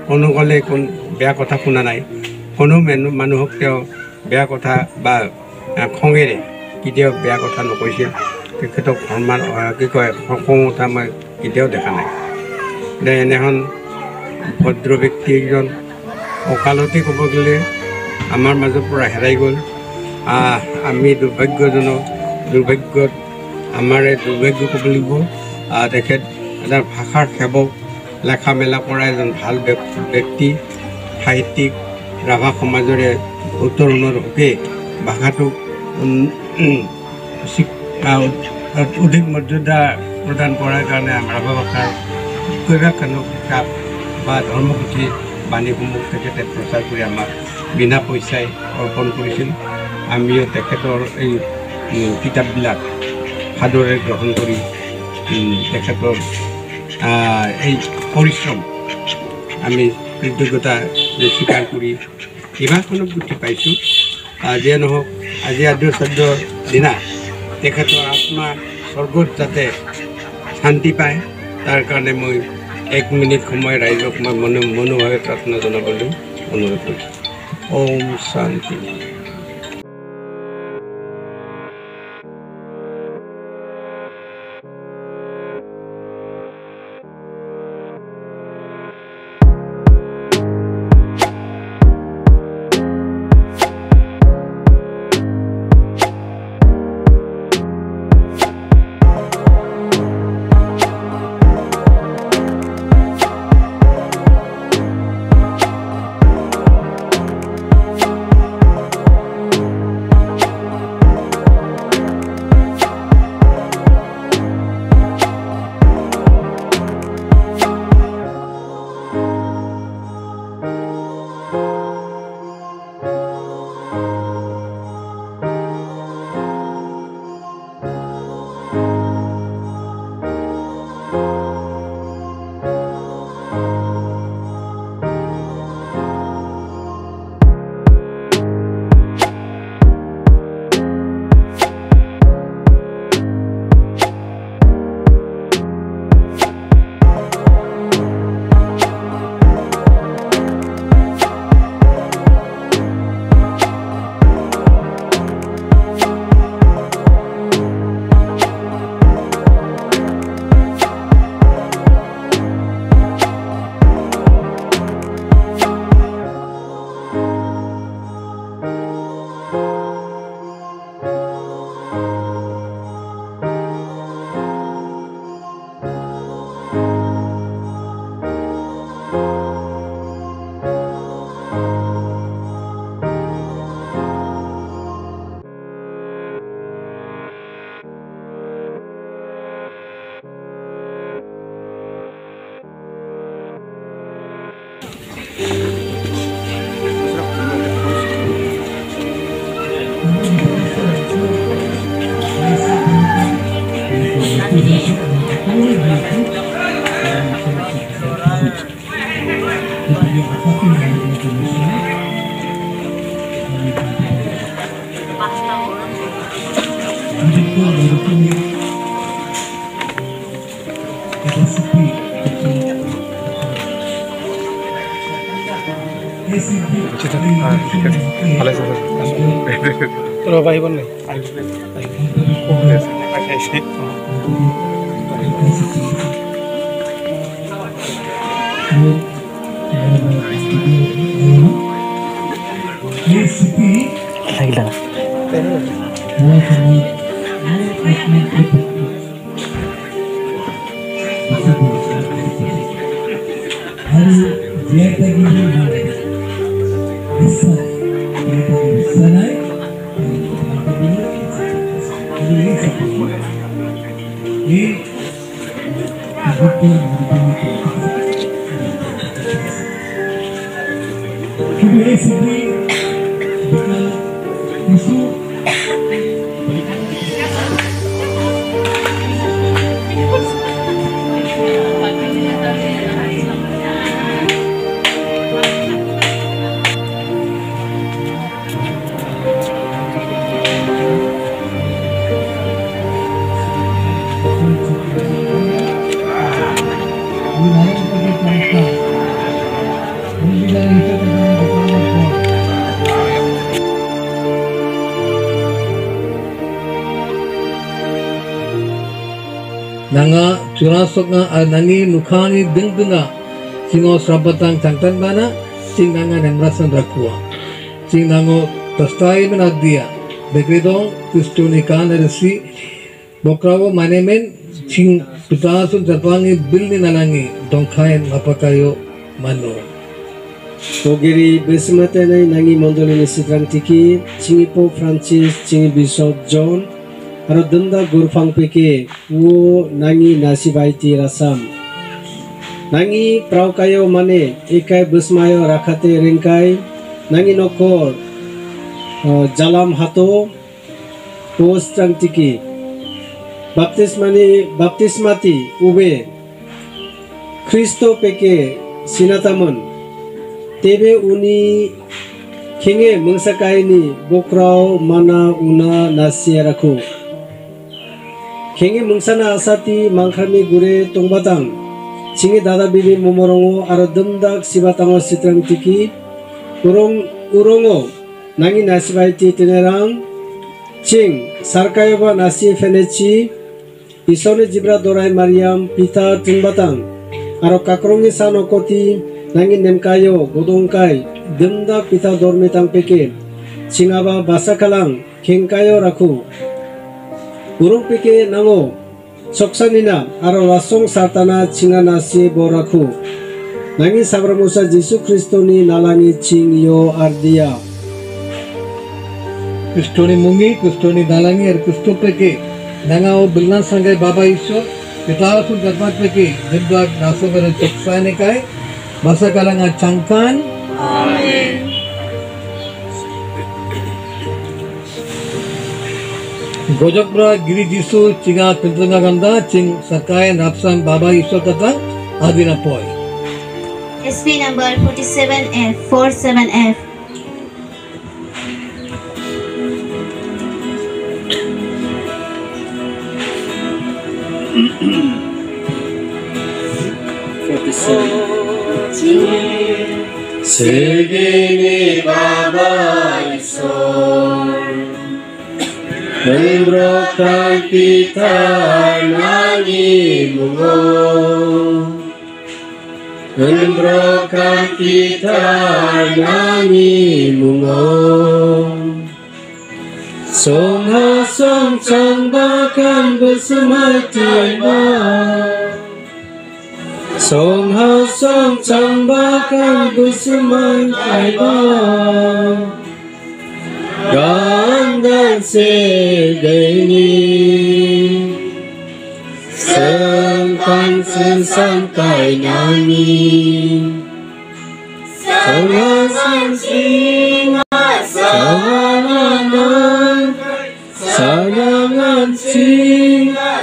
কোনো গ'লে কোন বেয়া কথা শুনা নাই, কোনো মানুহক তেওঁ বেয়া কথা বা খঙেৰে কেতিয়াও বেয়া কথা নকৈছিল। তেখেতক সন্মান কি কয় খং উঠা মই কেতিয়াও দেখা নাই। এনেখন ভদ্ৰ ব্যক্তি এজন অকালতে ক'ব গ'লে আমাৰ মাজৰ পৰা হেৰাই গ'ল। আমি দুৰ্ভাগ্যজনক, দুৰ্ভাগ্যত আমাৰে দুৰ্ভাগ্য ক'ব লাগিব। তেখেত এটা ভাষাৰ সেৱক, লেখা মেলা কৰা এজন ভাল ব্যক্তি, সাহিত্যিক, ৰাভা সমাজৰে বহুত ধৰণৰ হকে ভাষাটোক অধিক মৰ্যাদা প্ৰদান কৰাৰ কাৰণে ৰাভা ভাষাৰ কেইবাখনো কিতাপ বা ধৰ্মপুথি বাণীসমূহ তেখেতে প্ৰচাৰ কৰি আমাক বিনা পইচাই অৰ্পণ কৰিছিল। আমিও তেখেতৰ এই কিতাপবিলাক সাদৰে গ্ৰহণ কৰি তেখেতৰ এই পৰিশ্ৰম আমি কৃতজ্ঞতা স্বীকাৰ কৰি কেইবাখনো পুথি পাইছোঁ। যিয়ে নহওক আজি আদ্যশ্ৰাদ্ধৰ দিনা তেখেতৰ আত্মা স্বৰ্গত যাতে শান্তি পায়, তাৰ কাৰণে মই 1 মিনিট সময় ৰাইজক মই মনোভাৱে প্ৰাৰ্থনা জনাবলৈ অনুৰোধ কৰিছোঁ। ওম শান্তি। Nanga curasok nga nangi nukhani dengdenga singo srabatang cangtan bana sing nanga nemrasan rakua sing nango tastai menadia begredong kristoni kana resi bokrawo manemen sing pitasun terpangi bilni nalangi dongkain mapakayo mano Pogiri besmatenai nangi mondolini sitrang tiki singi Pope Francis singi Bishop John Aro denda gurfang peke wo nangi nasibaiti rasam nangi praukayo mane ikai besmayo rakate ringkai nangi nokor jalam hato pos trang tiki baptismati ube Kristo peke sinataman tebe uni kenge mengsakaini bokraw mana una nasiaraku Kengi mungsana asati mangkrami gure tongbatang Singi dada bibi momorongo aro demdak sibatango sitrang tiki urongo nangi nasibaiti tenerang Cing sarkayoba nasi feneci Isone jibra dorai Mariam pita tongbatang Aro kakrongi sanokoti nangi nemkayo godongkai demdak pita dormitang peke Cingaba basakalang kengkayo raku Urung pike nango soksanina aro lasong sartana cinga nasi boraku nangi sabramusa Yesu Kristo ni nalangi cing yo ardia Kristo ni mungi Kristo ni nalangi er Kristo peke nanga o bilna sangai baba Ishwar pitasun terpat peke jebdak nasogare soksane kai basa kalanga cangkan amen Gojokbra Giri Jisu Cinga Pintlanga Ganda Cing Sakai Napsam Baba Ishwar Kata Adina Poi SP number 47F 47F Segini Baba Ishwar Membrokan kita nangi mungo Membrokan kita nangi mungo Song song bahkan bersama tiba Song bahkan bersama tiba Gandang segini Sengkang sensangkai nangin Songan singa Songan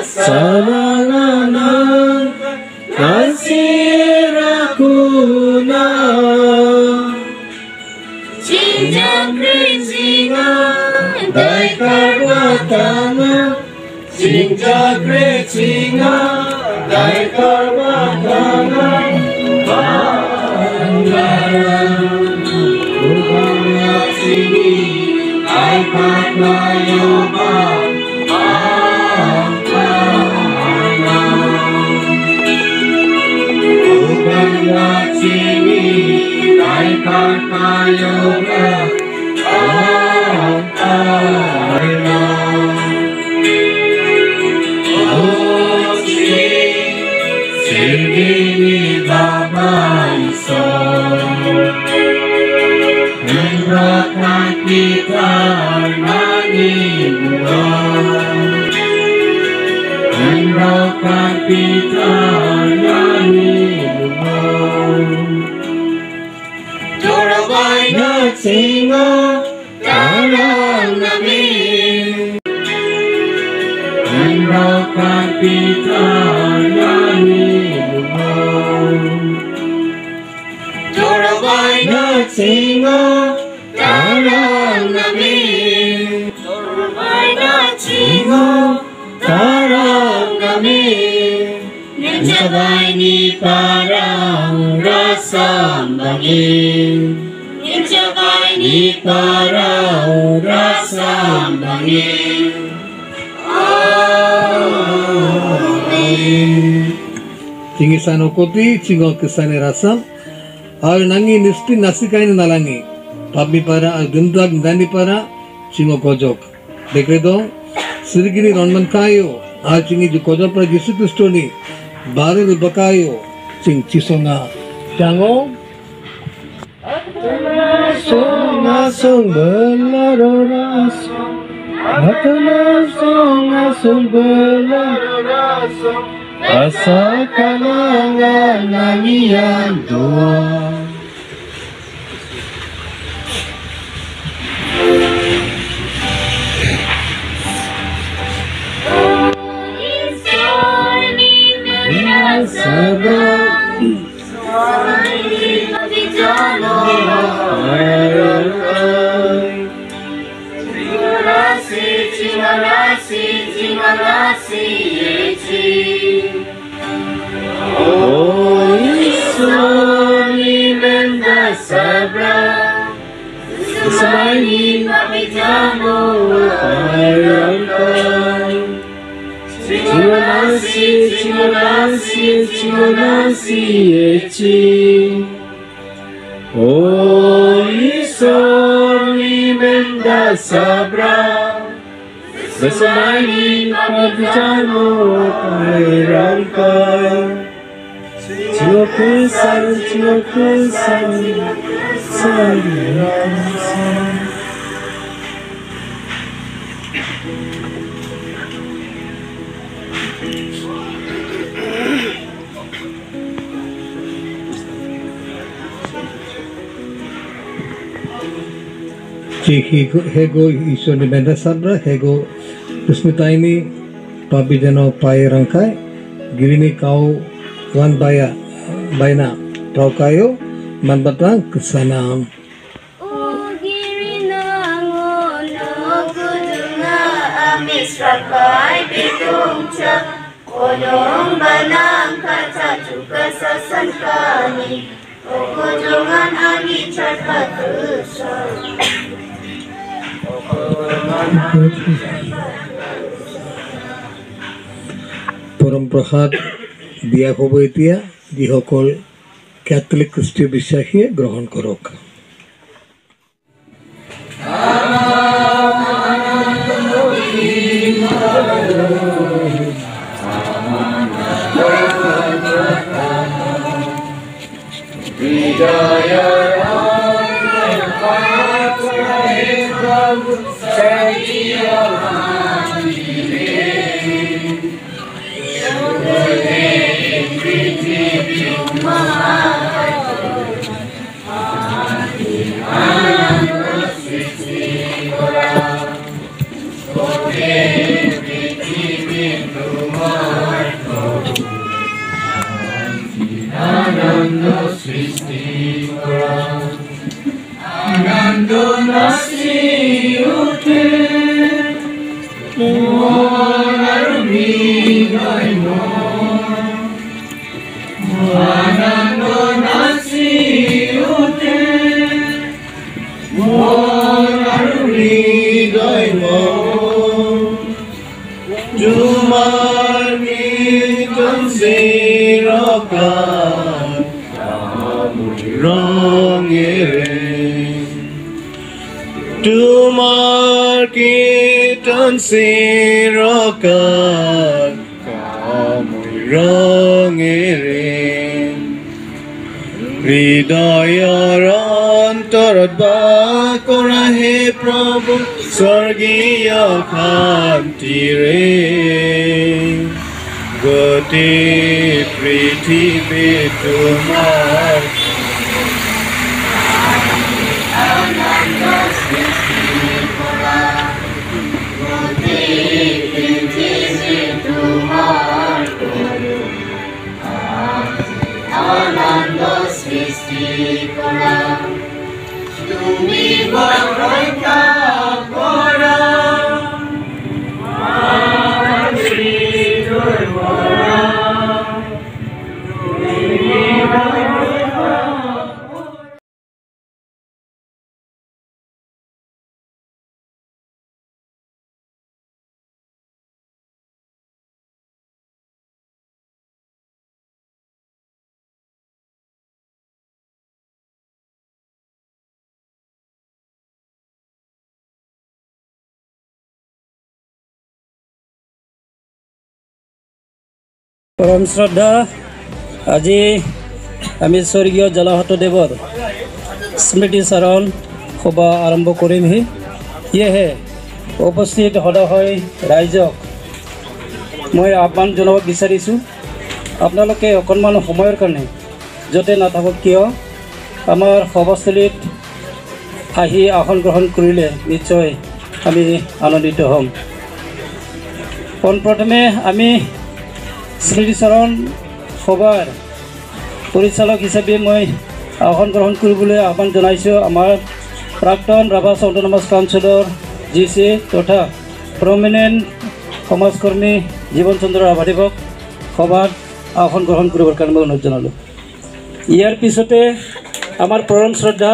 Sanananan Nasirakuna Sinjakrisinga Daikarvatana Sinjakrisinga Daikarvatana Ubangyatsini Aikarnayoga Ubangyatsini Aikarnayoga Sirgini Babaiso Hendrakan kita nanimua Hendrakan kita nanimua Jorabai na singa Tarang namin Hendrakan kita nanimua Jorabai na singa Tarang namin Jorabai na singa Tarang namin Ninsabay ni parang rasam bangin Ninsabay ni parang rasam bangin Amen. Cingi sanokoti cingo kesane rasam al nangi nisti nasikain nalangi pabi para al gundag dani para cingo kojok dekre dong sirgini ronman kayo al cingi ju kojok para Yesu Kristo ni bare bakayo cing cisonga jango Songa song belaroras Atana songa song belaroras Asa kalangan nangian doa Sabar Terima kasih Yesus. Oh Isoni menda sabra Semaini kami jamu hayrankan Terima kasih Yesus. Oh Isoni menda sabra Bersemaini perbicarmu hayrankan Jiwa kesan Hego Isoni Menda Sabra, Hego Kusmita ini Papi Jano Pai Rangkai, Girini Kau Wan Baya Baina Tau Kayo, Manbatang Kesanam. O Girina Ngono Kudunga Amis Rakai Bidungca Kodong Banang Kata Juga Sasan Kami O Kudungan Ani Carta পরমপ্রসাদ দিয়া হব এতিয়া যিসকল Catholic খ্ৰীষ্টীয় বিশ্বাসীয়ে গ্ৰহণ কৰক। তোমাৰ কীৰ্তন চিৰকাল ৰঙেৰে তোমাৰ কীৰ্তন চিৰকাল ৰঙেৰে হৃদয়ৰ অন্তৰত বাস কৰা হে প্ৰভু স্বৰ্গীয় শান্তিৰে গোটেই পৃথিৱী তোমাৰ আনন্দ সৃষ্টি কৰা তুমি ৰক্ষা কৰা পৰম শ্ৰদ্ধা আজি আমি স্বৰ্গীয় জলাহতদেৱৰ স্মৃতি চাৰণ সভা আৰম্ভ কৰিমহি সেয়েহে উপস্থিত সদস্য ৰাইজক মই আহ্বান জনাব বিচাৰিছোঁ আপোনালোকে অকণমান সময়ৰ কাৰণে য'তে নাথাকক কিয় আমাৰ সভাস্থলীত আহি আসন গ্ৰহণ কৰিলে নিশ্চয় আমি আনন্দিত হ'ম পোনপ্ৰথমে আমি স্মৃতিচাৰণ সভাৰ পৰিচালক হিচাপে মই আসন গ্ৰহণ কৰিবলৈ আহ্বান জনাইছোঁ আমাৰ প্ৰাক্তন ৰাভা অটোনমাছ কাউন্সিলৰ GC তথা প্ৰমিনেণ্ট সমাজকৰ্মী জীৱন চন্দ্ৰ ৰাভাদেৱক সভাত আসন গ্ৰহণ কৰিবৰ কাৰণে মই অনুৰোধ জনালোঁ ইয়াৰ পিছতে আমাৰ পৰম শ্ৰদ্ধা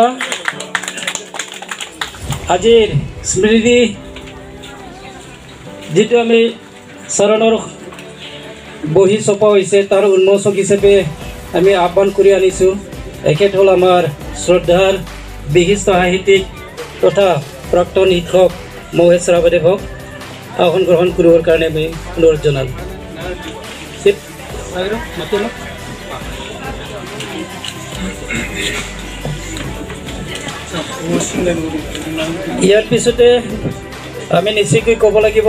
আজিৰ স্মৃতি যিটো আমি চৰণৰ বহি চপা হৈছে তাৰ উন্মোচক হিচাপে আমি আহ্বান কৰি আনিছোঁ এখেত হ'ল আমাৰ শ্ৰদ্ধাৰ বিশিষ্ট সাহিত্যিক তথা প্ৰাক্তন শিক্ষক মহেশ ৰাভাদেৱক আসন গ্ৰহণ কৰিবৰ কাৰণে আমি অনুৰোধ জনালোঁ ইয়াৰ পিছতে আমি নিশ্চয়কৈ ক'ব লাগিব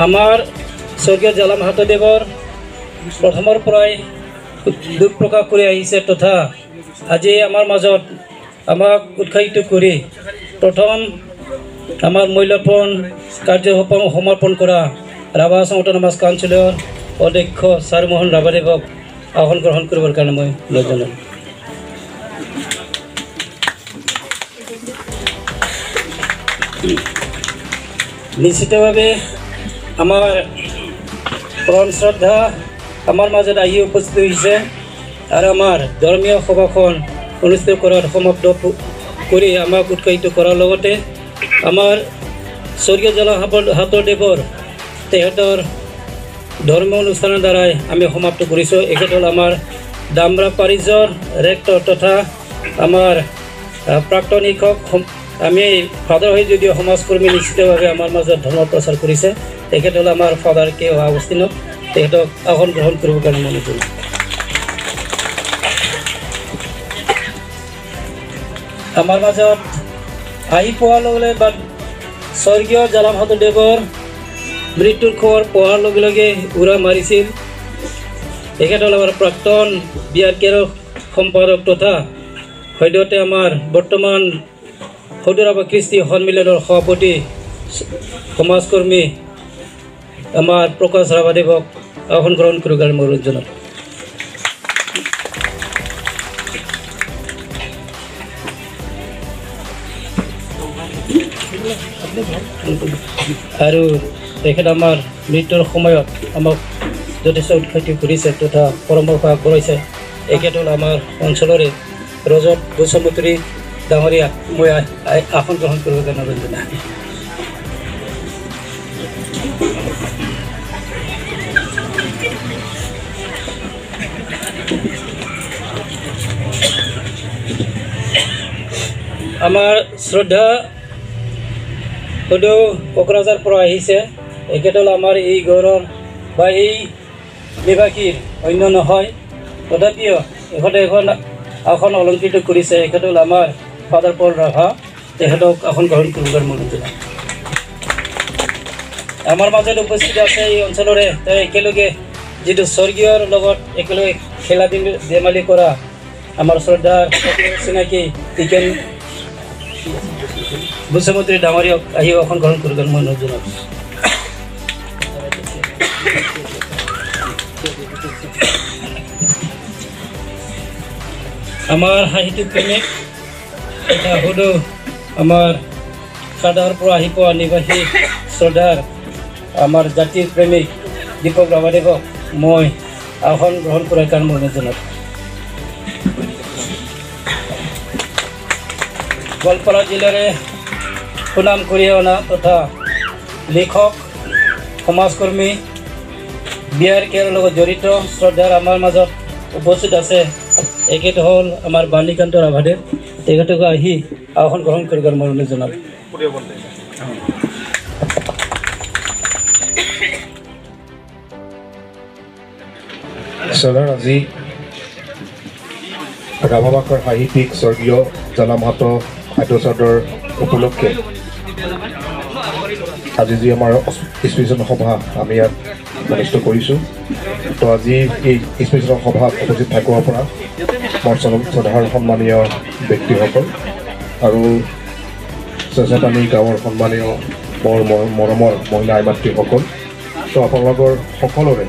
আমাৰ স্বৰ্গীয় জালা মাহাতদেৱৰ প্ৰথমৰ পৰাই দুখ প্ৰকাশ কৰি আহিছে তথা আজি আমাৰ মাজত আমাক উৎসাহিত কৰি প্ৰথম আমাৰ মূল্যপণ কাৰ্যসূপম সমৰ্পণ কৰা ৰাভা অটোনমাছ কাউন্সিলৰ অধ্যক্ষ চাৰুমোহন ৰাভাদেৱক আসন গ্ৰহণ কৰিবৰ কাৰণে মই অনুৰোধ জনালোঁ নিশ্চিতভাৱে আমাৰ পৰম শ্ৰদ্ধা আমাৰ মাজত আহি উপস্থিত হৈছে আৰু আমাৰ ধৰ্মীয় সভাখন অনুষ্ঠিত কৰাৰ সমাপ্ত কৰি আমাক উৎসাহিত কৰাৰ লগতে আমাৰ স্বৰ্গীয় জলাহতদেৱৰ তেখেতৰ ধৰ্মীয় অনুষ্ঠানৰ দ্বাৰাই আমি সমাপ্ত কৰিছোঁ এখেত হ'ল আমাৰ ডামৰা পাৰিজৰ ৰেক্টৰ তথা আমাৰ প্ৰাক্তন শিক্ষক আমি ফাদাৰ হৈ যদিও সমাজকৰ্মী নিশ্চিতভাৱে আমাৰ মাজত ধৰ্ম প্ৰচাৰ কৰিছে তেখেত হ'ল আমাৰ ফাদাৰ কে আগষ্টিন তেখেতক আসন গ্ৰহণ কৰিবৰ কাৰণে মনে কৰিছোঁ আমাৰ মাজত আহি পোৱাৰ লগে লগে বা স্বৰ্গীয় জালামাহাতদেৱৰ মৃত্যুৰ খবৰ পোৱাৰ লগে লগে উৰা মাৰিছিল তেখেত হ'ল আমাৰ প্ৰাক্তন BRK সম্পাদক তথা সদ্যহতে আমাৰ বৰ্তমান সদুৰাভা কৃষ্টি সন্মিলনৰ সভাপতি সমাজকৰ্মী আমাৰ প্ৰকাশ ৰাভাদেৱক আসন গ্ৰহণ কৰিবৰ কাৰণে মই অনুৰোধ জনালোঁ আৰু তেখেত আমাৰ মৃত্যুৰ সময়ত আমাক যথেষ্ট উৎসাহিত কৰিছে তথা পৰামৰ্শ আগবঢ়াইছে এখেত হ'ল আমাৰ অঞ্চলৰে ৰজত গোস্বামী ডাঙৰীয়া মই আসন গ্ৰহণ কৰিবৰ কাৰণে অনুৰোধ জনালোঁ আমাৰ শ্ৰদ্ধা সদৌ কোকৰাঝাৰ পৰা আহিছে এখেতল আমাৰ এই ঘৰৰ বা এই নিবাসীৰ অন্য নহয় তথাপিও এখেতে এখন আসন অলংকৃত কৰিছে এখেতল আমাৰ ফাদাৰ পল ৰাভা তেখেতক আসন গ্ৰহণ কৰিবৰ মনত জনাই আমাৰ মাজত উপস্থিত আছে এই অঞ্চলৰে তেওঁ একেলগে যিটো স্বৰ্গীয়ৰ লগত একেলগে খেলা ধেমালি কৰা আমাৰ শ্ৰদ্ধাৰ চিনাকি টিকেন বুচমুদ্ৰী ডাঙৰীয়ক আহি আসন গ্ৰহণ কৰিবৰ মনত জনাই আমাৰ সাহিত্যিক প্ৰেমিক এটা সদৌ আমাৰ সাদাৰ পৰা আহি পোৱা নিবাসী শ্ৰদ্ধাৰ আমাৰ জাতিৰ প্ৰেমিক দীপক ৰাভাদেৱক মই আসন গ্ৰহণ কৰাৰ কাৰণে মনত জনাওঁ গোৱালপাৰা জিলাৰে সুনাম কঢ়িয়াই অনা তথা লেখক সমাজকৰ্মী বিয়াৰ কেয়াৰৰ লগত জড়িত শ্ৰদ্ধাৰ আমাৰ মাজত উপস্থিত আছে এখেত হ'ল আমাৰ বাণীকান্ত ৰাভাদেৱ তেখেতক আহি আসন গ্ৰহণ কৰিবৰ মনত জনাওঁ চনৰ আজি ৰাভাভাষাৰ সাহিত্যিক স্বৰ্গীয় জলা মাহাতো আদ্যচাদৰ উপলক্ষে আজি যি আমাৰ স্পেচিয়েল সভা আমি ইয়াত অনুষ্ঠিত কৰিছোঁ তো আজি এই স্পেচিয়েল সভাত উপস্থিত থাকিবৰ পৰা মোৰ শ্ৰদ্ধাৰ সন্মানীয় ব্যক্তিসকল আৰু চেঁচাপানী গাঁৱৰ সন্মানীয় মোৰ মৰমৰ মহিলা আই মাতৃসকল তো আপোনালোকৰ সকলোৰে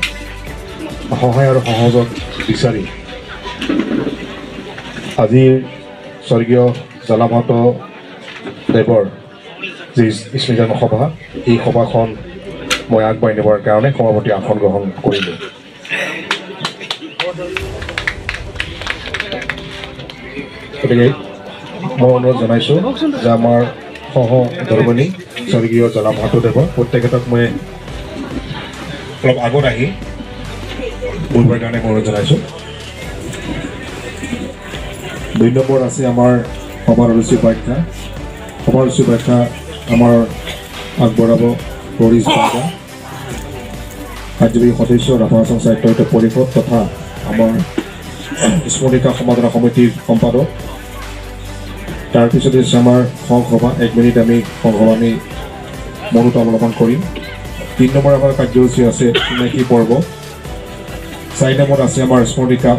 সহায় আৰু সহযোগ বিচাৰি আজিৰ স্বৰ্গীয় জলা মাহাতো দেৱৰ যি স্মৃতি সভা এই সভাখন মই আগবাঢ়ি নিবৰ কাৰণে সভাপতি আসন গ্ৰহণ কৰিলোঁ গতিকে মই অনুৰোধ জনাইছোঁ যে আমাৰ সহধৰ্মণী স্বৰ্গীয় জলা মাহাতো দেৱৰ প্ৰত্যেকেতক মই অলপ আগত আহি বহিবৰ কাৰণে অনুৰোধ জনাইছোঁ 2 নম্বৰ আছে আমাৰ সভাৰ ৰুচি ব্যাখ্যা আমাৰ আগবঢ়াব পৰিজ বাগা কাৰ্যবাহী সদস্য ৰাভা আসাম সাহিত্য পৰিষদ তথা আমাৰ স্মৃতিকা সমাধান সমিতিৰ সম্পাদক তাৰপিছতে আমাৰ সংসভা 1 মিনিট আমি সংসভানি মনত অৱলম্বন কৰিম 3 নম্বৰ আমাৰ কাৰ্যসূচী আছে চিনাকি পৰ্ব 4 নম্বৰ আছে আমাৰ স্মৃতিকা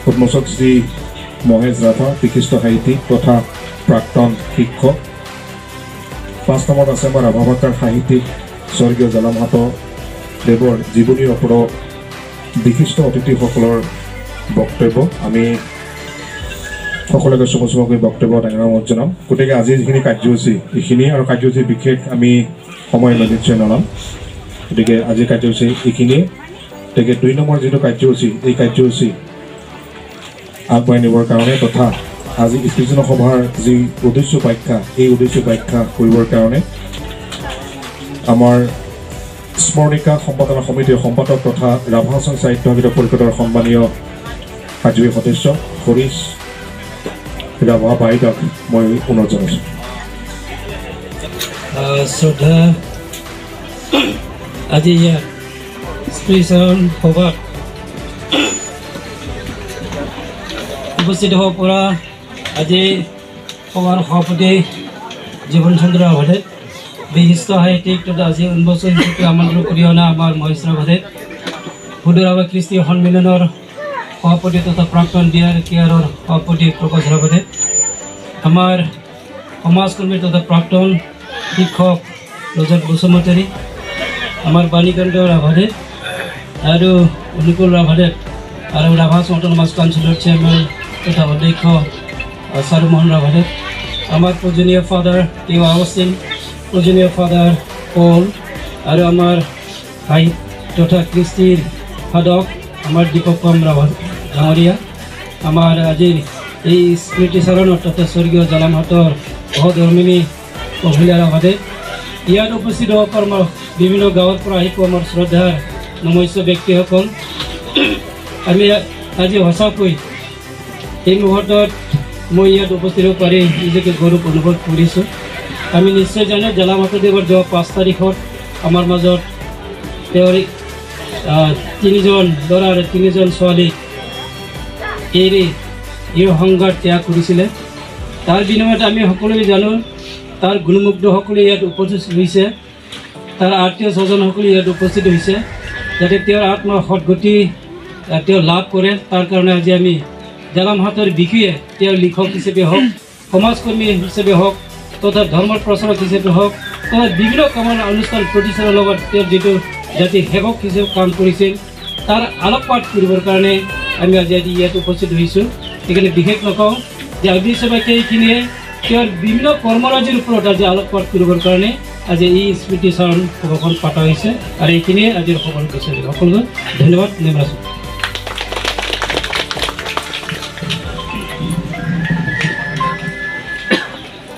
উন্মোচক শ্ৰী মহেশ ৰাভা বিশিষ্ট সাহিত্যিক তথা প্ৰাক্তন শিক্ষক 5 নম্বৰত আছে আমাৰ ৰাভাভাষাৰ সাহিত্যিক স্বৰ্গীয় জলা মাহাতো দেৱৰ জীৱনীৰ ওপৰত বিশিষ্ট অতিথিসকলৰ বক্তব্য আমি সকলোকে চমুকৈ বক্তব্য ডাঙৰ মত জনাম গতিকে আজি যিখিনি কাৰ্যসূচী এইখিনি আৰু কাৰ্যসূচী বিশেষ আমি সময় নিশ্চয় নল'ম গতিকে আজি কাৰ্যসূচী এইখিনিয়ে গতিকে 2 নম্বৰ যিটো কাৰ্যসূচী এই কাৰ্যসূচী আগবাঢ়ি নিবৰ কাৰণে তথা আজি স্পেচিয়েল সভাৰ যি উদ্দেশ্য ব্যাখ্যা এই উদ্দেশ্য ব্যাখ্যা কৰিবৰ কাৰণে আমাৰ স্মৰণিকা সম্পাদনা সমিতিৰ সম্পাদক তথা ৰাভা আসাম সাহিত্য পৰিষদৰ সন্মানীয় কাৰ্যবাহী সদস্য হৰিশ ৰাভা বাইদেউক মই অনুৰোধ জনাইছোঁ শ্ৰদ্ধা আজি ইয়াত স্পেচিয়েল সভাত উপস্থিত হ'ব পৰা আজি সভাৰ সভাপতি জীৱন চন্দ্ৰ ৰাভাদেৱ বিশিষ্ট সাহিত্যিক তথা আজি উন্মোচন হিচাপে আমন্ত্ৰণ কৰি অনা আমাৰ মহেশ ৰাভাদেৱ সদৌ ৰাভা কৃষ্টি সন্মিলনৰ সভাপতি তথা প্ৰাক্তন বিয়াৰ কেয়াৰৰ সভাপতি প্ৰকাশ ৰাভাদেৱ আমাৰ সমাজকৰ্মী তথা প্ৰাক্তন শিক্ষক ৰজত বুচমুদ্ৰী আমাৰ বাণীকান্ত ৰাভাদেৱ আৰু অনুকূল ৰাভাদেৱ আৰু ৰাভা অট'নমাছ কাউন্সিলৰ চেয়াৰমেন তথা অধ্যক্ষ চাৰুমোহন ৰাভাদেৱ আমাৰ পূজনীয় ফাদাৰ কে আগষ্টিন পূজনীয় ফাদাৰ পল আৰু আমাৰ সাহিত্য তথা কৃষ্টিৰ সাধক আমাৰ দীপক ৰাভা ডাঙৰীয়া আমাৰ আজিৰ এই স্মৃতিচাৰণত তথা স্বৰ্গীয় জলা মাহাতোৰ সহধৰ্মিনী মহিলা ৰাভাদেৱ ইয়াত উপস্থিত হ'ব পৰা বিভিন্ন গাঁৱৰ পৰা আহি পোৱা আমাৰ শ্ৰদ্ধাৰ নমস্য ব্যক্তিসকল আমি আজি সঁচাকৈ এই মুহূৰ্তত মই ইয়াত উপস্থিত হ'ব পাৰি নিজকে গৌৰৱ অনুভৱ কৰিছোঁ। আমি নিশ্চয় জানো জলা মাধৱদেৱৰ যোৱা 5 তাৰিখত আমাৰ মাজত তেওঁৰ 3জন ল'ৰা আৰু 3জন ছোৱালীক এৰি এই সংঘাত ত্যাগ কৰিছিলে। তাৰ বিনিময়ত আমি সকলোৱে জানো তাৰ গুণমুগ্ধসকলে ইয়াত উপস্থিত হৈছে, তাৰ আত্মীয় স্বজনসকলে ইয়াত উপস্থিত হৈছে, যাতে তেওঁৰ আত্মাৰ সদগতি তেওঁ লাভ কৰে। তাৰ কাৰণে আজি আমি জেলামাহাতৰ বিষয়ে তেওঁ লিখক হিচাপে হওক, সমাজকৰ্মী হিচাপে হওক, তথা ধৰ্মৰ প্ৰচাৰক হিচাপে হওক, তথা বিভিন্ন কামৰ অনুষ্ঠান প্ৰতিষ্ঠানৰ লগত তেওঁ যিটো জাতি সেৱক হিচাপে কাম কৰিছিল তাৰ আলোকপাত কৰিবৰ কাৰণে আমি আজি ইয়াত উপস্থিত হৈছোঁ। সেইকাৰণে বিশেষ নকওঁ যে অভিসভাকে এইখিনিয়ে তেওঁৰ বিভিন্ন কৰ্মৰাজিৰ ওপৰত আজি আলোকপাত কৰিবৰ কাৰণে আজি এই স্মৃতি চাৰণ সভাখন পতা হৈছে আৰু এইখিনিয়ে আজিৰ সভাৰ বিচাৰি সকলোকে ধন্যবাদ জনাইছোঁ।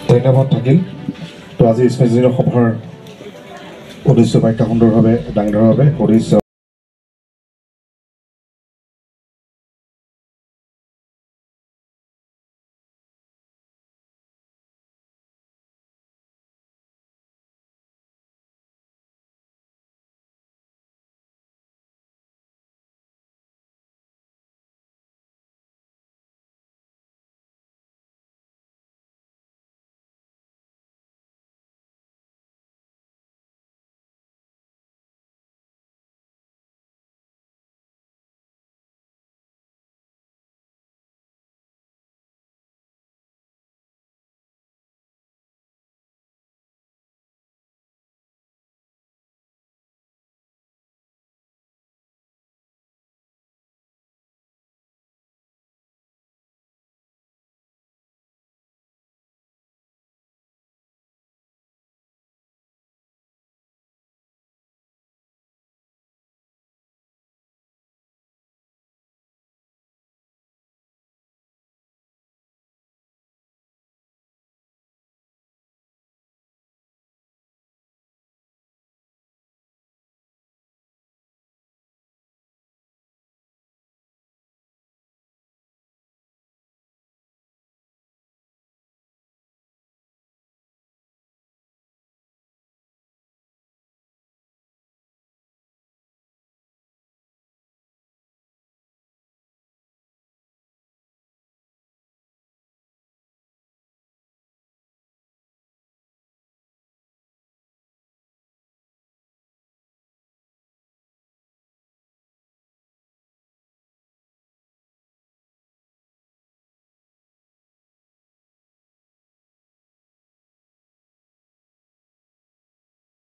ধন্যবাদ থাকিল। তো আজি স্মৃতি সভাৰ উদ্দেশ্য ব্যাখ্যা সুন্দৰভাৱে ডাঙৰভাৱে উদ্দেশ্য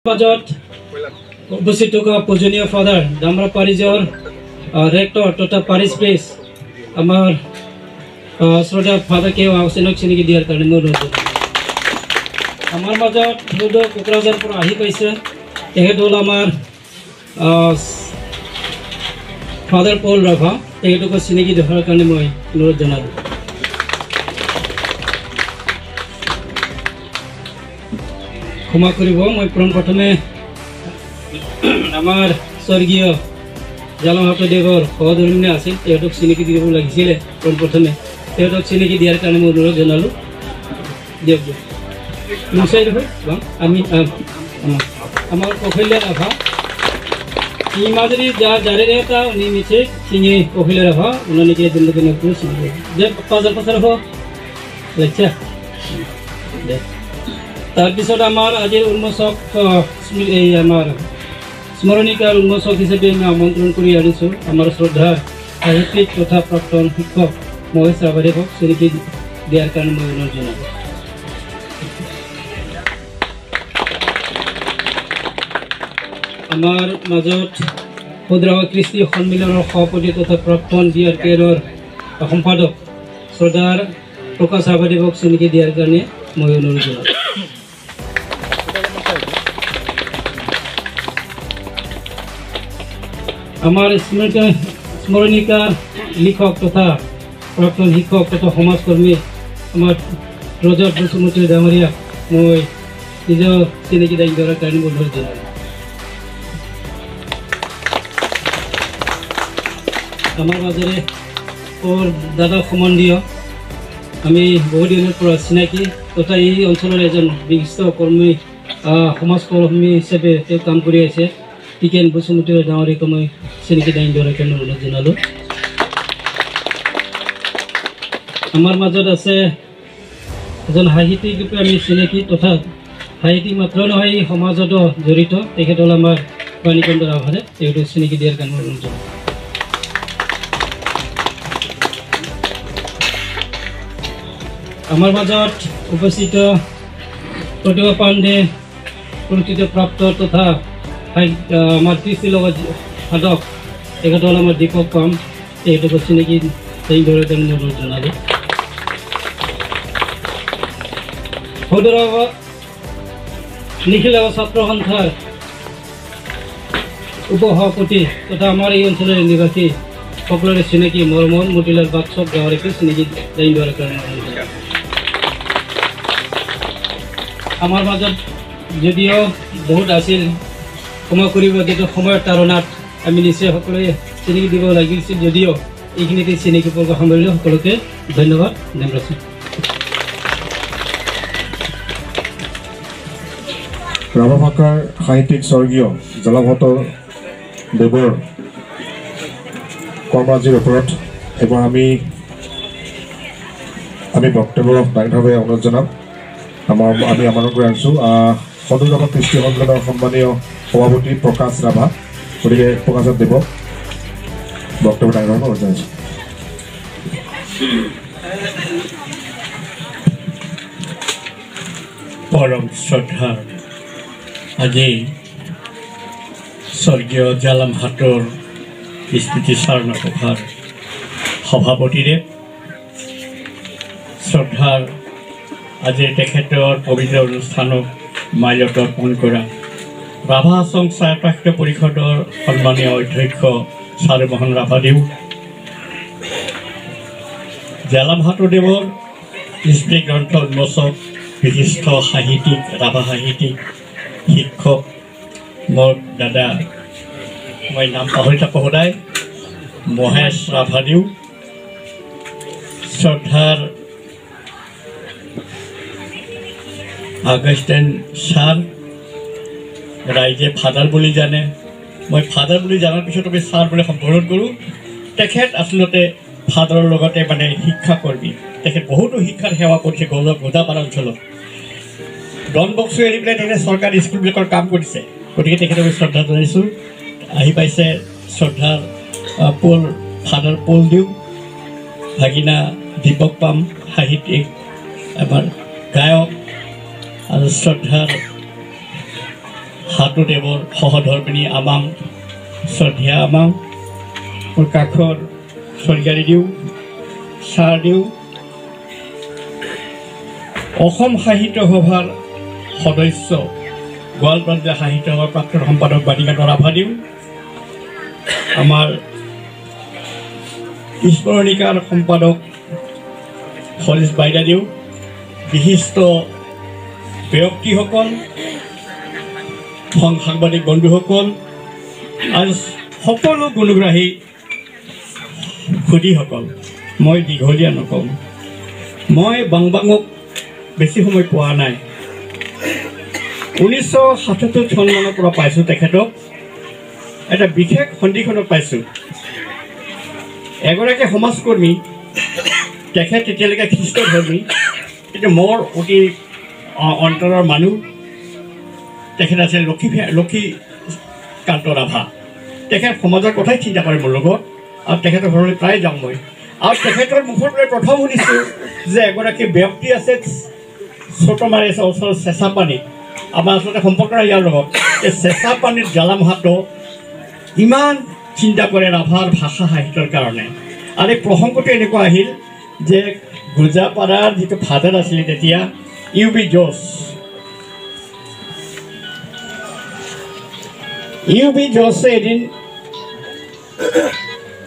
মাজত উপস্থিত থকা পূজনীয় ফাদাৰ ডামৰা পাৰিজৰ ৰেক্টৰ তথা পাৰিজ প্ৰেছ আমাৰ শ্ৰদ্ধা ফাদাৰকে আলোচনাক চিনাকি দিয়াৰ কাৰণে মোৰ অনুৰোধ। আমাৰ মাজত দুদক কোকৰাঝাৰৰ পৰা আহি পাইছে, তেখেত হ'ল আমাৰ ফাদাৰ পল ৰাভা, তেখেতকো চিনাকি দিয়াৰ কাৰণে মই অনুৰোধ জনালোঁ। ক্ষমা কৰিব, মই পোনপ্ৰথমে আমাৰ স্বৰ্গীয় জলামাধৱদেৱৰ সহধৰ্মী আছিল, তেখেতক চিনাকি দিব লাগিছিলে। পোনপ্ৰথমে তেখেতক চিনাকি দিয়াৰ কাৰণে মই অনুৰোধ জনালোঁ। দিয়ক দিয়ক নিশ্চয় দেখোন আমি আমাৰ কৌশল্য ৰাভা ই মাজৰি যাৰে এটা উনি মিছে চিঙে কৌশল্য ৰাভা উনি কে দিন দিন পুৰো চিনে যে পাঁচৰ পাঁচৰ হ'ব আচ্ছা দে। তাৰপিছত আমাৰ আজিৰ উন্মোচক এই আমাৰ স্মৰণিকাৰ উন্মোচক হিচাপে আমি আমন্ত্ৰণ কৰি আনিছোঁ আমাৰ শ্ৰদ্ধা সাহিত্যিক তথা প্ৰাক্তন শিক্ষক মহেশ ৰাভাদেৱক চিনাকি দিয়াৰ কাৰণে মই অনুৰোধ জনালোঁ। আমাৰ মাজত ক্ষুদ্ৰাবাস কৃষ্টি সন্মিলনৰ সভাপতি তথা প্ৰাক্তন BRPৰ সম্পাদক শ্ৰদ্ধাৰ প্ৰকাশ ৰাভাদেৱক চিনাকি দিয়াৰ কাৰণে মই অনুৰোধ জনালোঁ। আমাৰ স্মৰণিকাৰ লিখক তথা প্ৰাক্তন শিক্ষক তথা সমাজকৰ্মী আমাৰ ৰজত বসুমতী ডাঙৰীয়াক মই নিজৰ চিনাকি দাঙি ধৰাৰ কাৰণে অনুৰোধ জনালোঁ। আমাৰ মাজেৰে ওৰ দাদা সম্বন্ধীয় আমি বহু দিনৰ পৰা চিনাকি তথা এই অঞ্চলৰ এজন বিশিষ্ট কৰ্মী সমাজকৰ্মী হিচাপে তেওঁ কাম কৰি আছে টিকেন বসুমতী ডাঙৰীয়াক মই চিনাকি দাঙি ধৰাৰ কাৰণে অনুৰোধ জনালোঁ। আমাৰ মাজত আছে এজন সাহিত্যিক ৰূপে আমি চিনাকি তথা সাহিত্যিক মাত্ৰ নহয় এই সমাজতো জড়িত তেখেত হ'ল আমাৰ বাণীকান্ত ৰাভাৰে তেওঁক চিনাকি দিয়াৰ কাৰণে অনুৰোধ জনালোঁ। আমাৰ মাজত উপস্থিত প্ৰতিভা পাণ্ডে পুৰস্কৃতপ্ৰাপ্ত তথা আমাৰ কৃষ্টি লগত সাধক তেখেত হ'ল আমাৰ দীপক পাম তেখেতক চিনাকি দাঙি ধৰাৰ কাৰণে অনুৰোধ জনালোঁ। সদৰাব নিখিল ছাত্ৰ সন্থাৰ উপসভাপতি তথা আমাৰ এই অঞ্চলৰ নিবাসী সকলোৰে চিনাকি মৰমন মতিলাল বাক্সক গাঁৱৰীকে চিনাকি দাঙি ধৰাৰ কাৰণে আমাৰ মাজত যদিও বহুত আছিল সময় কৰিব যিটো সময়ৰ তাৰণাত আমি নিশ্চয় সকলোৱে চিনাকি দিব লাগিছিল যদিও এইখিনিতে চিনাকি পৰ্ব সামৰিলোঁ। সকলোকে ধন্যবাদ জনাইছোঁ। ৰাভা ভাষাৰ সাহিত্যিক স্বৰ্গীয় জলাভট্ট দেৱৰ কৰ্মৰাজিৰ ওপৰত এবাৰ আমি বক্তব্য দাঙিভাৱে অনুৰোধ জনাম। আমি আমানত গৈ আনিছোঁ সদৌ ৰাভা কৃষ্টি সন্মিলনৰ সন্মানীয় সভাপতি প্ৰকাশ ৰাভা, গতিকে প্ৰকাশ দেৱক বক্তব্য দাঙিভাৱে অনুৰোধ জনাইছোঁ। পৰম শ্ৰদ্ধা আজি স্বৰ্গীয় জালামহাটৰ স্মৃতি চাৰণ সভাৰ সভাপতিৰে শ্ৰদ্ধাৰ আজি তেখেতৰ পবিত্ৰ অনুষ্ঠানক মাল্যত অৰ্পণ কৰা ৰাভা আশ্ৰম স্বায়ত্তশাসিত পৰিষদৰ সন্মানীয় অধ্যক্ষ চাৰুমোহন ৰাভাদেউ, জালামহাটদেৱৰ স্মৃতি গ্ৰন্থ উন্মোচক বিশিষ্ট সাহিত্যিক ৰাভা সাহিত্যিক শিক্ষক মোৰ দাদা, মই নাম পাহৰি থাকোঁ সদায়, মহেশ ৰাভাদেউ, শ্ৰদ্ধাৰ আগষ্টেন ছাৰ, ৰাইজে ফাদাৰ বুলি জানে, মই ফাদাৰ বুলি জনাৰ পিছত আমি ছাৰ বুলি সম্বোধন কৰোঁ। তেখেত আচলতে ফাদাৰৰ লগতে মানে শিক্ষাকৰ্মী, তেখেত বহুতো শিক্ষাৰ সেৱা কৰিছে গোজাপাৰা অঞ্চলত। ডন বক্সু এৰি পেলাই তেখেতে চৰকাৰী স্কুলবিলাকৰ কাম কৰিছে, গতিকে তেখেতক শ্ৰদ্ধা জনাইছোঁ। আহি পাইছে শ্ৰদ্ধাৰ ফাদাৰ পল দেউ, ভাগিনা দীপক পাম সাহিত্যিক আমাৰ গায়ক, আৰু শ্ৰদ্ধাৰ হাতুদেৱৰ সহধৰ্মিনী আমাং শ্ৰদ্ধা আমাং, মোৰ কাষৰ স্বৰ্গীয়াৰী দিওঁ ছাৰ দিওঁ, অসম সাহিত্য সভাৰ সদস্য গোৱালপাৰা জিলা সাহিত্য সভাৰ প্ৰাক্তন সম্পাদক বাণীকান্ত ৰাভাদেউ, আমাৰ স্মৰণিকাৰ সম্পাদক হৰিশ বাইদাদেউ, বিশিষ্ট ব্যক্তিসকল, সাংবাদিক বন্ধুসকল আৰু সকলো গুণগ্ৰাহী সুধীসকল, মই দীঘলীয়া নকওঁ। মই বাংবাঙক বেছি সময় পোৱা নাই, 1977 চনমানৰ পৰা পাইছোঁ তেখেতক। এটা বিশেষ সন্ধিখনত পাইছোঁ। এগৰাকী সমাজকৰ্মী, তেখেত তেতিয়ালৈকে খ্ৰীষ্ট ধৰ্মী, কিন্তু মোৰ অতি অন্তৰৰ মানুহ। তেখেত আছিল লক্ষীকান্ত ৰাভা। তেখেত সমাজৰ কথাই চিন্তা কৰে মোৰ লগত, আৰু তেখেতৰ ঘৰলৈ প্ৰায় যাওঁ মই। আৰু তেখেতৰ মুখৰ পৰা প্ৰথম শুনিছোঁ যে এগৰাকী ব্যক্তি আছে চ'টমাৰী ওচৰৰ চেঁচাপানী, আমাৰ আচলতে সম্পৰ্ক নাই ইয়াৰ লগত। এই চেঁচাপানীত জালামহাট ইমান চিন্তা কৰে ৰাভাৰ ভাষা সাহিত্যৰ কাৰণে। আৰু এই প্ৰসংগটো এনেকুৱা আহিল যে গোজাপাৰাৰ যিটো ফাদাৰ আছিলে তেতিয়া UB জছে এদিন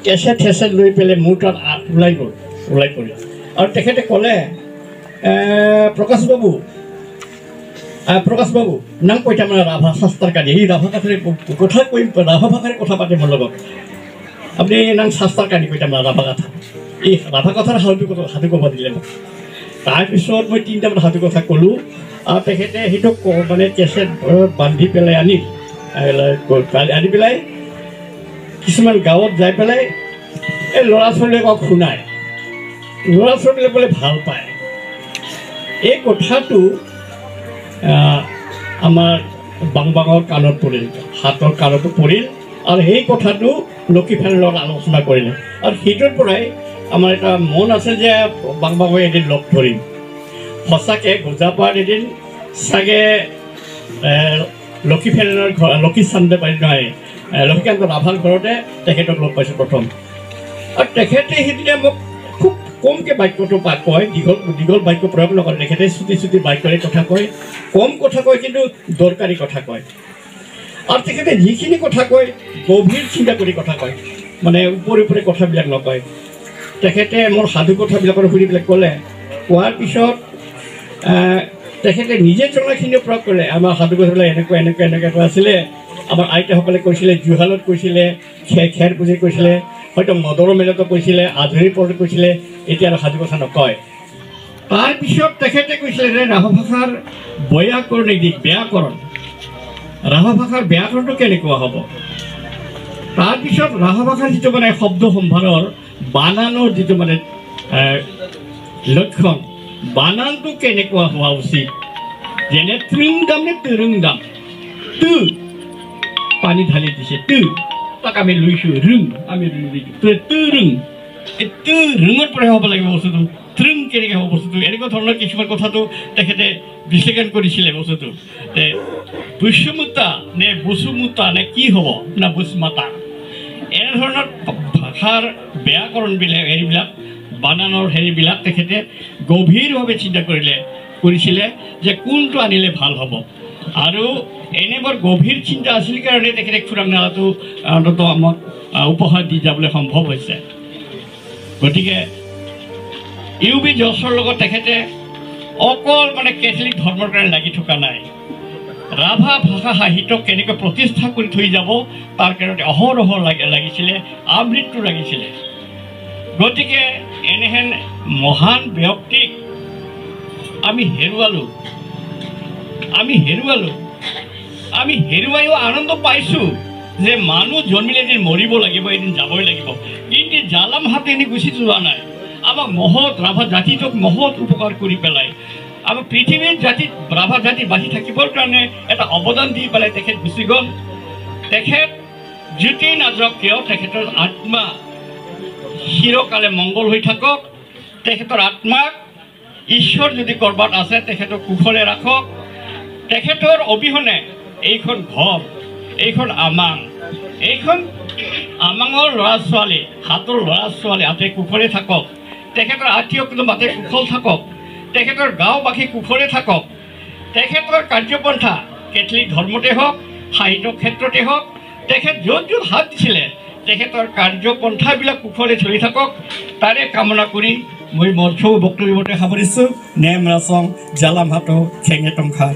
কেছেট লৈ পেলাই মোৰ তাত ওলাই পৰিল। আৰু তেখেতে ক'লে, প্ৰকাশ বাবু নাম কৈ তাৰমানে ৰাভা শাস্ত্ৰৰ কালি এই ৰাভা কথাৰে কথা কৈ ৰাভা ভাষাৰে কথা পাতে মোৰ লগত, আপুনি নাম শাস্ত্ৰৰ কালি কৈ তাৰমানে ৰাভা কথা, এই ৰাভা কথাৰ সাধু ক'ব দিলে মোক। তাৰপিছত মই 3টামান সাধু কথা ক'লোঁ আৰু তেখেতে সেইটো মানে কেছেট বান্ধি পেলাই আনি পেলাই কিছুমান গাঁৱত যাই পেলাই এই ল'ৰা ছোৱালীবিলাকক শুনায় ল'ৰা ছোৱালীবিলাকে ভাল পায় এই কথাটো আমাৰ বাংবাঙৰ কাণত পৰিল হাতৰ কাণতো পৰিল আৰু সেই কথাটো লক্ষীফেনৰ লগত আলোচনা কৰিলে আৰু সেইটোৰ পৰাই আমাৰ এটা মন আছে যে বাংবাঙক এদিন লগ ধৰিম সঁচাকৈ গোজাপাত এদিন চাগে লক্ষীফেনৰ ঘৰ লক্ষীচান্দে পাৰি নহয় লক্ষীকান্ত ৰাভাৰ ঘৰতে তেখেতক লগ পাইছোঁ প্ৰথম আৰু তেখেতে সেইদিনা মোক খুব কমকৈ বাক্যটো কয় দীঘল বাক্য প্ৰয়োগ নকৰে তেখেতে চুটি বাক্যৰে কথা কয় কম কথা কয় কিন্তু দৰকাৰী কথা কয় আৰু তেখেতে যিখিনি কথা কয় গভীৰ চিন্তা কৰি কথা কয় মানে ওপৰে ওপৰে কথাবিলাক নকয় তেখেতে মোৰ সাধু কথাবিলাকৰ সুধিবিলাক ক'লে কোৱাৰ পিছত তেখেতে নিজে জনাখিনি প্ৰয়োগ কৰিলে আমাৰ সাধু কথাবিলাক এনেকুৱা আছিলে আমাৰ আইতাসকলে কৈছিলে জুহালত কৈছিলে খেৰ পুজি কৈছিলে হয়তো মদৰ মেলতো কৈছিলে আধুনিক পৰত কৈছিলে এতিয়া আৰু সাধু কথা নকয় তাৰপিছত তেখেতে কৈছিলে যে ৰাভা ভাষাৰ ব্যাকৰণ ৰাভা ভাষাৰ ব্যাকৰণটো কেনেকুৱা হ'ব তাৰপিছত ৰাভা ভাষাৰ যিটো মানে শব্দ সম্ভাৰৰ বানানৰ যিটো মানে লক্ষণ বানানটো কেনেকুৱা হোৱা উচিত যেনে তৃংদাম নে তৃংদাম তু পানী ঢালি দিছে তু তাক আমি লৈছোঁ ৰুং আমি ৰুং এই তু ৰুঙৰ পৰাই হ'ব লাগিব বস্তুটো তৃং কেনেকৈ হ'ব বস্তুটো এনেকুৱা ধৰণৰ কিছুমান কথাটো তেখেতে বিশ্লেষণ কৰিছিলে বস্তুটো বুচুমুতা নে বুচুমুতা নে কি হ'ব না বুচমাতা এনেধৰণৰ ভাষাৰ ব্যাকৰণবিলাক হেৰিবিলাক বানানৰ হেৰিবিলাক তেখেতে গভীৰভাৱে চিন্তা কৰিছিলে যে কোনটো আনিলে ভাল হ'ব আৰু এনে বৰ গভীৰ চিন্তা আছিল কাৰণে তেখেতে খুৰাং নালাটো অন্তত আমাক উপহাৰ দি যাবলৈ সম্ভৱ হৈছে গতিকে ইউ বি জছৰ লগত তেখেতে অকল মানে কেথলিক ধৰ্মৰ কাৰণে লাগি থকা নাই ৰাভা ভাষা সাহিত্যক কেনেকৈ প্ৰতিষ্ঠা কৰি থৈ যাব তাৰ কাৰণে অহৰহ লাগিছিলে আমৃত্যু লাগিছিলে গতিকে এনেহেন মহান ব্যক্তিক আমি হেৰুৱাইও আনন্দ পাইছোঁ যে মানুহ জন্মিলে এদিন মৰিব লাগিব এদিন যাবই লাগিব কিন্তু জালাম হাতে এনে গুচি যোৱা নাই আমাক মহৎ ৰাভা জাতিটোক মহৎ উপকাৰ কৰি পেলাই আমাৰ পৃথিৱীৰ জাতিত ৰাভা জাতি বাঢ়ি থাকিবৰ কাৰণে এটা অৱদান দি পেলাই তেখেত গুচি গ'ল তেখেত য'তেই নাযাওক কিয় তেখেতৰ আত্মা চিৰকালে মংগল হৈ থাকক তেখেতৰ আত্মাক ঈশ্বৰ যদি ক'ৰবাত আছে তেখেতক কুশলে ৰাখক তেখেতৰ অবিহনে এইখন ঘৰ এইখন আমাঙৰ ল'ৰা ছোৱালী হাতৰ ল'ৰা ছোৱালী হাতে কুশলে থাকক তেখেতৰ আত্মীয় কুটুম্ব হাতে কুশল থাকক তেখেতৰ গাঁওবাসী কুশলে থাকক তেখেতৰ কাৰ্যপন্থা কেথলিক ধৰ্মতে হওক সাহিত্য ক্ষেত্ৰতে হওক তেখেত য'ত হাত দিছিলে তেখেতৰ কাৰ্যপন্থাবিলাক কুশলে চলি থাকক তাৰে কামনা কৰি মই মোৰ বক্তব্যতে সামৰিছোঁ নেম ৰাচং জালাম হাতো খেঙে টংখাৰ